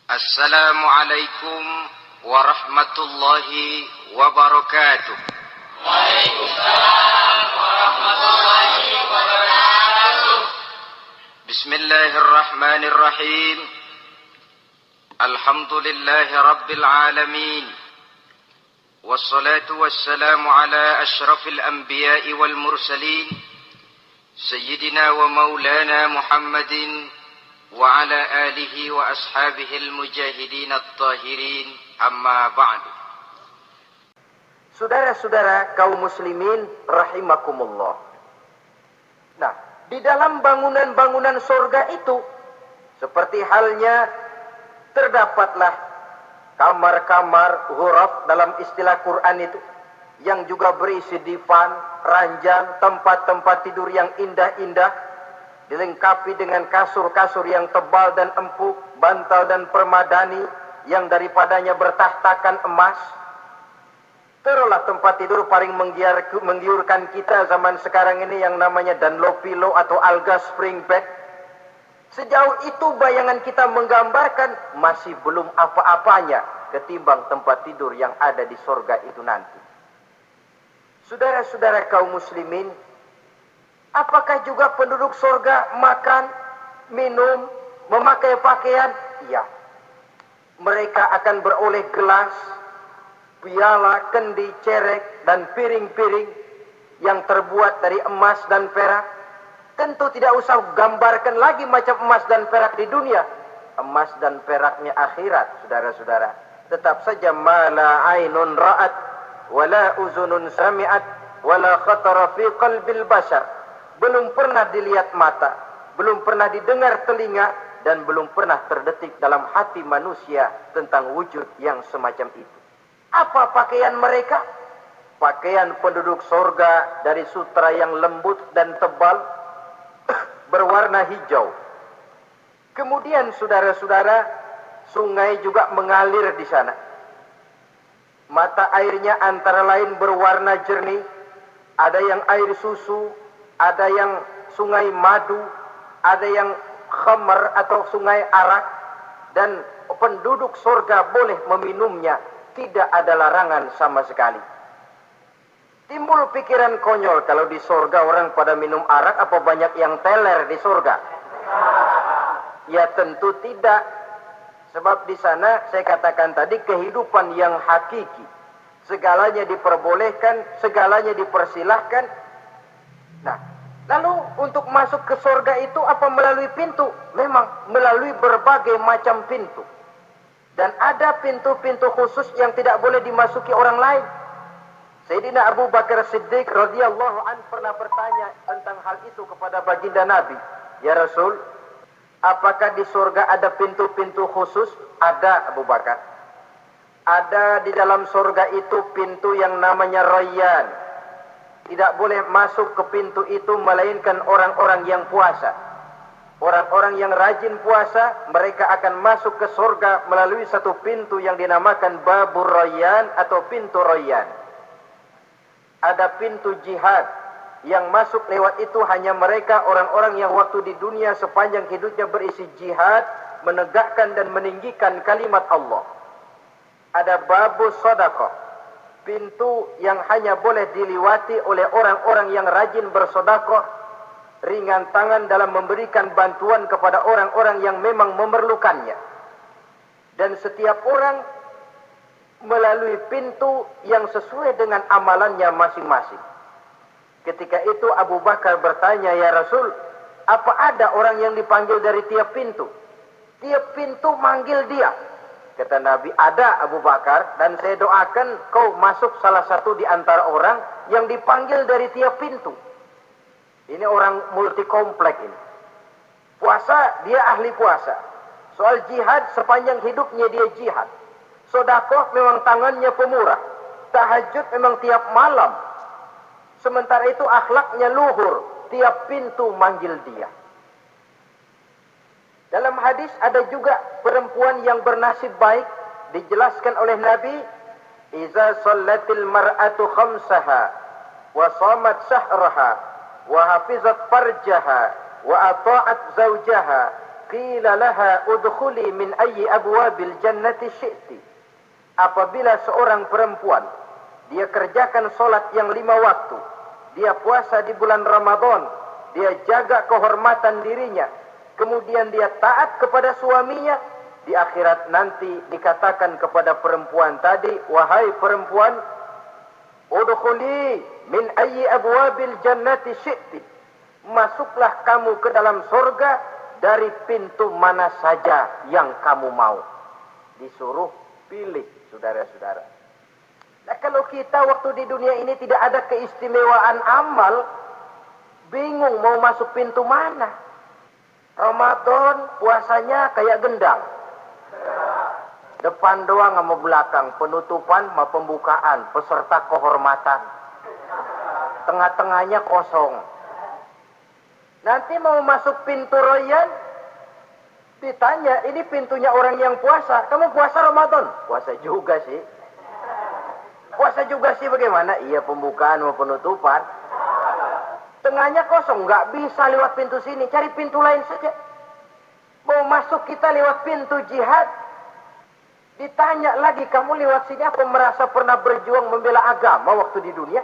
Assalamualaikum warahmatullahi wabarakatuh. Waalaikumsalam warahmatullahi wabarakatuh. Bismillahirrahmanirrahim. Alhamdulillahi rabbil alamin. Wassalatu wassalamu ala ashrafil anbiya'i wal mursalin. Sayyidina wa maulana Muhammadin wa ala alihi wa ashabihil mujahidin at-tahirin, amma ba'du. Saudara-saudara kaum muslimin rahimakumullah. Nah, di dalam bangunan-bangunan surga itu seperti halnya terdapatlah kamar-kamar ghuraf dalam istilah Quran itu yang juga berisi divan, ranjang, tempat-tempat tidur yang indah-indah, dilengkapi dengan kasur-kasur yang tebal dan empuk, bantal dan permadani yang daripadanya bertahtakan emas. Terulah tempat tidur paling menggiurkan kita zaman sekarang ini yang namanya Dunlopillow atau Alga Spring Bed. Sejauh itu bayangan kita menggambarkan masih belum apa-apanya ketimbang tempat tidur yang ada di sorga itu nanti. Saudara-saudara kaum muslimin, apakah juga penduduk surga makan, minum, memakai pakaian? Iya. Mereka akan beroleh gelas, piala, kendi, cerek, dan piring-piring yang terbuat dari emas dan perak. Tentu tidak usah gambarkan lagi macam emas dan perak di dunia. Emas dan peraknya akhirat, saudara-saudara. Tetap saja ma la ainun ra'at, wala uzunun sami'at, wala khatara fi qalbil bashar. Belum pernah dilihat mata, belum pernah didengar telinga, dan belum pernah terdetik dalam hati manusia tentang wujud yang semacam itu. Apa pakaian mereka? Pakaian penduduk sorga dari sutra yang lembut dan tebal, berwarna hijau. Kemudian saudara-saudara, sungai juga mengalir di sana. Mata airnya antara lain berwarna jernih, ada yang air susu, ada yang sungai madu, ada yang khamar atau sungai arak, dan penduduk surga boleh meminumnya, tidak ada larangan sama sekali. Timbul pikiran konyol, kalau di surga orang pada minum arak, apa banyak yang teler di surga? Ya tentu tidak. Sebab di sana saya katakan tadi kehidupan yang hakiki. Segalanya diperbolehkan, segalanya dipersilahkan. Nah, lalu untuk masuk ke surga itu apa melalui pintu? Memang melalui berbagai macam pintu. Dan ada pintu-pintu khusus yang tidak boleh dimasuki orang lain. Sayyidina Abu Bakar Siddiq radhiyallahu an pernah bertanya tentang hal itu kepada baginda Nabi. Ya Rasul, apakah di surga ada pintu-pintu khusus? Ada, Abu Bakar. Ada di dalam surga itu pintu yang namanya Rayyan. Tidak boleh masuk ke pintu itu melainkan orang-orang yang puasa. Orang-orang yang rajin puasa, mereka akan masuk ke surga melalui satu pintu yang dinamakan Babur Rayyan atau pintu Rayyan. Ada pintu jihad yang masuk lewat itu hanya mereka orang-orang yang waktu di dunia sepanjang hidupnya berisi jihad, menegakkan dan meninggikan kalimat Allah. Ada Babus Sadaqah, pintu yang hanya boleh diliwati oleh orang-orang yang rajin bersedekah, ringan tangan dalam memberikan bantuan kepada orang-orang yang memang memerlukannya. Dan setiap orang melalui pintu yang sesuai dengan amalannya masing-masing. Ketika itu Abu Bakar bertanya, ya Rasul, apa ada orang yang dipanggil dari tiap pintu? Tiap pintu manggil dia. Kata Nabi, ada Abu Bakar, dan saya doakan kau masuk salah satu di antara orang yang dipanggil dari tiap pintu. Ini orang multi komplek ini. Puasa, dia ahli puasa. Soal jihad, sepanjang hidupnya dia jihad. Sedekah memang tangannya pemurah. Tahajud memang tiap malam. Sementara itu akhlaknya luhur. Tiap pintu manggil dia. Dalam hadis ada juga perempuan yang bernasib baik. Dijelaskan oleh Nabi, Iza sallatil mar'atu khamsaha, wa samat sahraha, wa hafizat farjaha, wa ata'at zawjaha, qila laha udkhuli min ayyi abwabil jannati syi'ti. Apabila seorang perempuan dia kerjakan solat yang 5 waktu, dia puasa di bulan Ramadan, dia jaga kehormatan dirinya, kemudian dia taat kepada suaminya, di akhirat nanti dikatakan kepada perempuan tadi, wahai perempuan, udkhuli min ayyi abwabil jannati syi'ti. Masuklah kamu ke dalam surga dari pintu mana saja yang kamu mau. Disuruh pilih, saudara-saudara. Nah, kalau kita waktu di dunia ini tidak ada keistimewaan amal, bingung mau masuk pintu mana. Ramadan puasanya kayak gendang. Depan doang sama belakang, penutupan sama pembukaan, peserta kehormatan. Tengah-tengahnya kosong. Nanti mau masuk pintu royan, ditanya, ini pintunya orang yang puasa. Kamu puasa Ramadan? Puasa juga sih. Puasa juga sih bagaimana? Iya, pembukaan mau penutupan. Tengahnya kosong, nggak bisa lewat pintu sini, cari pintu lain saja. Mau masuk kita lewat pintu jihad, ditanya lagi, kamu lewat sini apa merasa pernah berjuang membela agama waktu di dunia?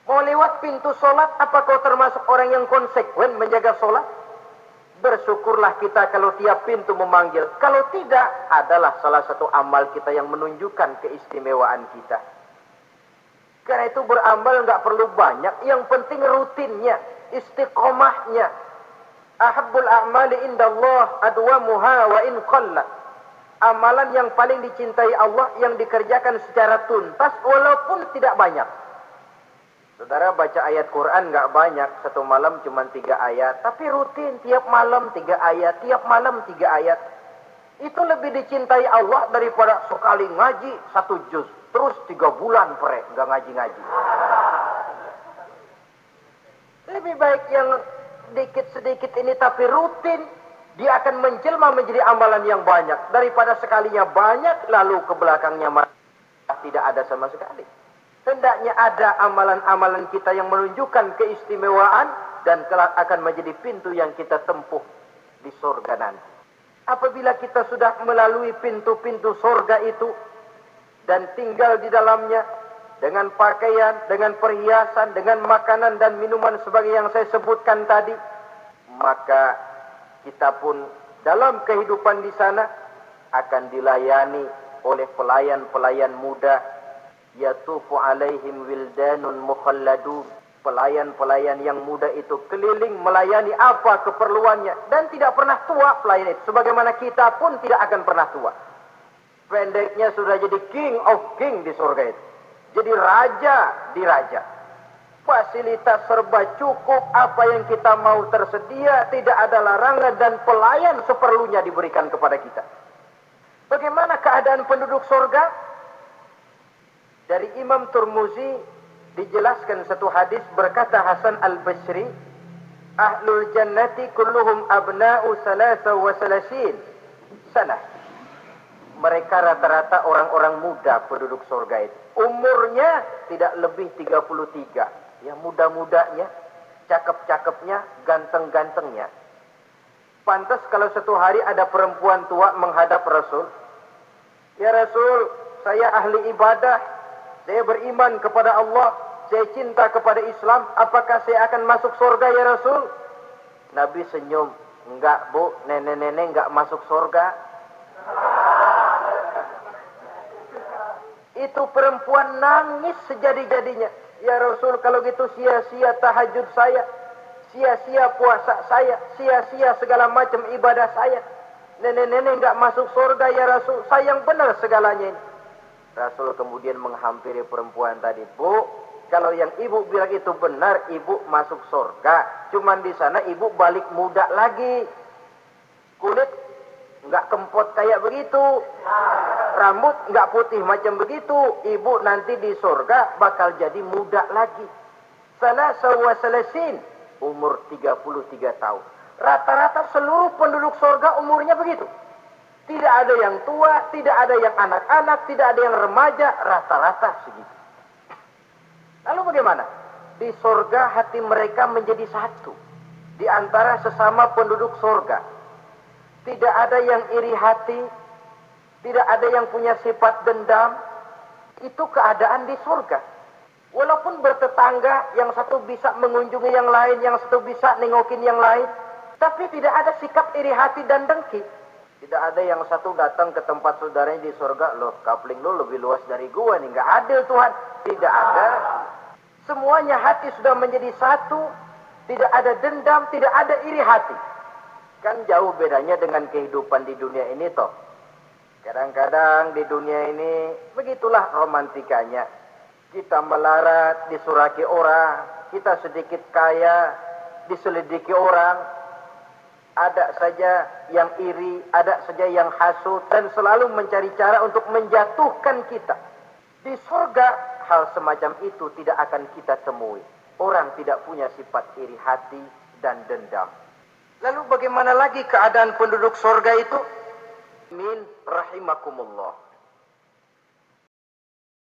Mau lewat pintu sholat, apa kau termasuk orang yang konsekuen menjaga sholat? Bersyukurlah kita kalau tiap pintu memanggil. Kalau tidak, adalah salah satu amal kita yang menunjukkan keistimewaan kita. Karena itu beramal nggak perlu banyak, yang penting rutinnya, istiqomahnya. Ahabbul a'mali indallah adwamuha wa in qalla. Amalan yang paling dicintai Allah yang dikerjakan secara tuntas walaupun tidak banyak. Saudara baca ayat Quran nggak banyak, satu malam cuma 3 ayat, tapi rutin tiap malam 3 ayat, tiap malam 3 ayat. Itu lebih dicintai Allah daripada sekali ngaji 1 juz, terus 3 bulan nggak ngaji-ngaji. Lebih baik yang sedikit-sedikit ini tapi rutin, dia akan menjelma menjadi amalan yang banyak daripada sekalinya banyak lalu ke belakangnya tidak ada sama sekali. Hendaknya ada amalan-amalan kita yang menunjukkan keistimewaan dan kelak akan menjadi pintu yang kita tempuh di surga nanti. Apabila kita sudah melalui pintu-pintu surga itu dan tinggal di dalamnya dengan pakaian, dengan perhiasan, dengan makanan dan minuman sebagai yang saya sebutkan tadi, maka kita pun dalam kehidupan di sana akan dilayani oleh pelayan-pelayan muda. Yatufu alaihim wildanun mukhalladun. Pelayan-pelayan yang muda itu keliling melayani apa keperluannya dan tidak pernah tua pelayan itu, sebagaimana kita pun tidak akan pernah tua. Pendeknya sudah jadi king of king di surga itu, jadi raja di raja. Fasilitas serba cukup, apa yang kita mau tersedia, tidak ada larangan dan pelayan seperlunya diberikan kepada kita. Bagaimana keadaan penduduk surga? Dari Imam Turmuzi dijelaskan satu hadis, berkata Hasan al-Basri, ahlul jannati kulluhum abna'u salasa wa salasin sana. Mereka rata-rata orang-orang muda penduduk surga itu. Umurnya tidak lebih 33. Ya, muda-mudanya, cakep-cakepnya, ganteng-gantengnya. Pantas kalau satu hari ada perempuan tua menghadap Rasul. Ya Rasul, saya ahli ibadah. Saya beriman kepada Allah, saya cinta kepada Islam, apakah saya akan masuk surga ya Rasul? Nabi senyum, enggak bu, nenek-nenek enggak masuk surga. Itu perempuan nangis sejadi-jadinya. Ya Rasul, kalau gitu sia-sia tahajud saya, sia-sia puasa saya, sia-sia segala macam ibadah saya. Nenek-nenek enggak masuk surga ya Rasul, sayang benar segalanya ini. Rasul kemudian menghampiri perempuan tadi. Bu, kalau yang ibu bilang itu benar, ibu masuk surga. Cuman di sana ibu balik muda lagi. Kulit nggak kempot kayak begitu. Rambut nggak putih macam begitu. Ibu nanti di surga bakal jadi muda lagi. Salasa wa salasin, umur 33 tahun. Rata-rata seluruh penduduk surga umurnya begitu. Tidak ada yang tua, tidak ada yang anak-anak, tidak ada yang remaja, rata-rata segitu. Lalu bagaimana? Di surga hati mereka menjadi satu. Di antara sesama penduduk surga. Tidak ada yang iri hati, tidak ada yang punya sifat dendam. Itu keadaan di surga. Walaupun bertetangga, yang satu bisa mengunjungi yang lain, yang satu bisa nengokin yang lain, tapi tidak ada sikap iri hati dan dengki. Tidak ada yang satu datang ke tempat saudaranya di surga, loh kapling lo lebih luas dari gua nih, nggak adil Tuhan. Tidak ada. Semuanya hati sudah menjadi satu, tidak ada dendam, tidak ada iri hati. Kan jauh bedanya dengan kehidupan di dunia ini toh. Kadang-kadang di dunia ini begitulah romantikanya. Kita melarat, disuraki orang, kita sedikit kaya, diselidiki orang. Ada saja yang iri, ada saja yang hasut, dan selalu mencari cara untuk menjatuhkan kita. Di surga, hal semacam itu tidak akan kita temui. Orang tidak punya sifat iri hati dan dendam. Lalu bagaimana lagi keadaan penduduk surga itu? Min rahimakumullah.